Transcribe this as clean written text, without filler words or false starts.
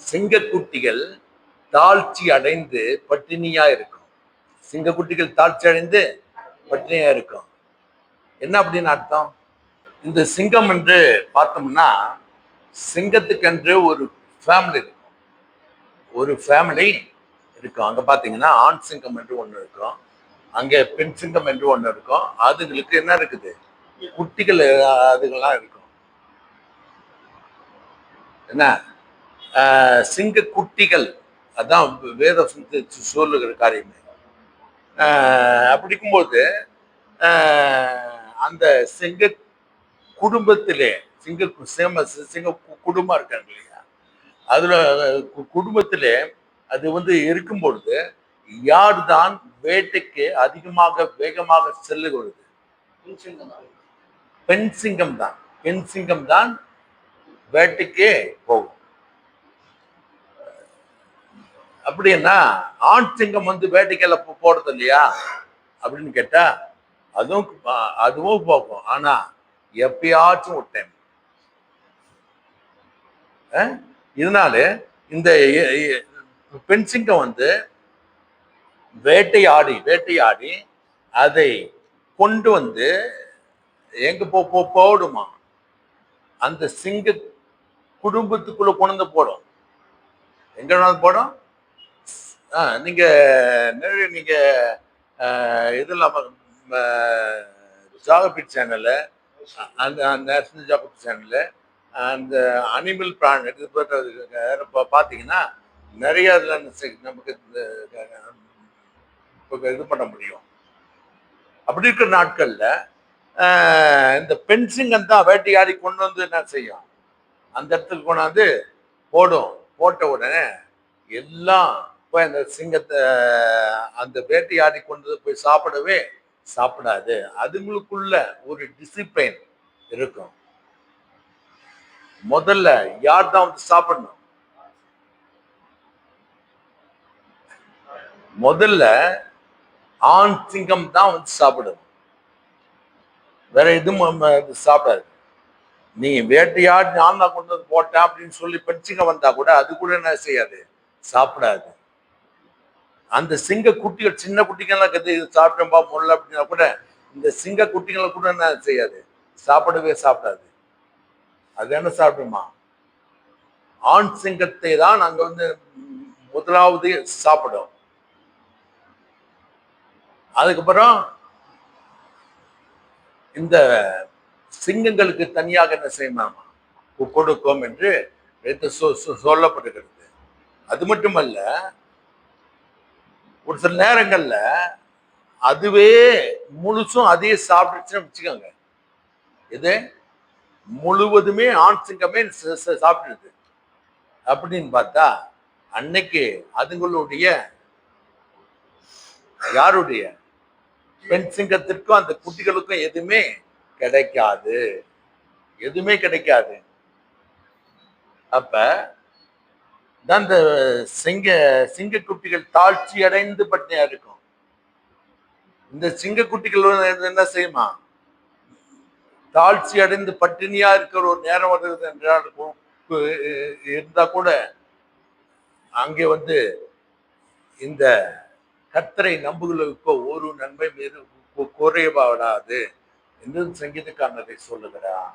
சிங்கக்குட்டிகள் தாழ்ச்சி அடைந்து பட்டினியா இருக்கும். சிங்கக்குட்டிகள் தாழ்ச்சி அடைந்து பட்டினியா இருக்கும். என்ன அப்படின்னு அர்த்தம்? இந்த சிங்கம் என்று பார்த்தோம்னா சிங்கத்துக்கென்று ஒரு ஃபேமிலி இருக்கும். ஒரு ஃபேமிலி இருக்கும். அங்க பாத்தீங்கன்னா ஆண் சிங்கம் என்று ஒண்ணு இருக்கும், அங்க பெண் சிங்கம் என்று ஒண்ணு இருக்கும். அதுங்களுக்கு என்ன இருக்குது? குட்டிகள் அதுகள்லாம் இருக்கும். என்ன சிங்க குட்டிகள், அதான் வேதம் சொல்லுகிற காரியமே. அப்படி இருக்கும்போது அந்த சிங்க குடும்பத்திலே சிங்க குடும்பம் இருக்காங்க இல்லையா, அதுல குடும்பத்திலே அது இருக்கும் பொழுது யார் தான் வேட்டைக்கு அதிகமாக வேகமாக செல்லுகிறது? பெண் சிங்கம் தான். பெண் சிங்கம் தான் வேட்டைக்கே போகும். அப்படின்னா ஆண் சிங்கம் வேட்டைக்கெல்லாம் போறது இல்லையா அப்படின்னு கேட்டா அதுவும் போகும். ஆனா எப்பயாச்சும் ஒரு டைம். இதனால இந்த பெண் சிங்கம் வேட்டையாடி அதை கொண்டு எங்க போடுமா, அந்த சிங்க குடும்பத்துக்குள்ள கொண்டு போடும். எங்க போடும்? நீங்க நீங்க இதெல்லாம் ஜாகபிட் சேனல்ல, அந்த நேஷனல் ஜாகபிட் சேனல்ல அந்த அனிமல் பிளானட் பார்த்தீங்கன்னா நிறைய இதுல நமக்கு இது பண்ண முடியும். அப்படி இருக்கிற நாட்கள்ல இந்த பெண் சிங்கம் தான் வேட்டையாடி கொண்டு என்ன செய்யும், அந்த இடத்துக்கு கொண்டாந்து போடும். போட்ட உடனே எல்லாம் போய் அந்த சிங்கத்தை அந்த வேட்டையாடி கொண்டு போய் சாப்பிடவே சாப்பிடாது. அதுங்களுக்குள்ள ஒரு டிசிப்ளின் இருக்கும். முதல்ல யார் தான் சாப்பிடணும்? முதல்ல ஆண் சிங்கம் தான் சாப்பிடணும், வேற எதுவும் சாப்பிடாது. நீ வேட்டையாடி நான் தான் கொண்டு வந்து போட்டேன் அப்படின்னு சொல்லி பெண் சிங்கம் வந்தா கூட அது கூட என்ன செய்யாது, சாப்பிடாது. அந்த சிங்க குட்டிகள், சின்ன குட்டிகள்லாம் கத்து சாப்பிட்டோம்பா முல்ல அப்படின்னா கூட இந்த சிங்க குட்டிகளை கூட என்ன செய்யாது, சாப்பிடவே சாப்பிடாது. அது என்ன சாப்பிடுமா? ஆண் சிங்கத்தை தான் அங்க முதலாவது சாப்பிடும். அதுக்கப்புறம் இந்த சிங்கங்களுக்கு தனியாக என்ன செய்யணுமா கொடுக்கும் என்று சொல்லப்படுகிறது. அது மட்டுமல்ல, ஒரு சில நேரங்கள்ல அதுவே முழுசும் அதையே சாப்பிட்டுச்சுன்னு வச்சுக்கோங்க. இது முழுவதுமே ஆண் சிங்கமே சாப்பிடுது அப்படின்னு பார்த்தா அன்னைக்கு அதுங்களுடைய யாருடைய பெண் சிங்கத்திற்கும் அந்த குட்டிகளுக்கும் எதுவுமே கிடைக்காது, எதுவுமே கிடைக்காது. அப்ப இந்த சிங்க குட்டிகள் தாழ்ச்சி அடைந்து பட்டினியா இருக்கும். இந்த சிங்க குட்டிகள் என்ன செய்யுமா, தாழ்ச்சி அடைந்து பட்டினியா இருக்கிற ஒரு நேரம் வருது என்றால் இருந்தா கூட அங்கே இந்த கர்த்தரை நம்புகளுக்கோ ஒரு நன்மை மீது குறைபாடாது என்று சங்கீதக்காரனை சொல்லுகிறார்.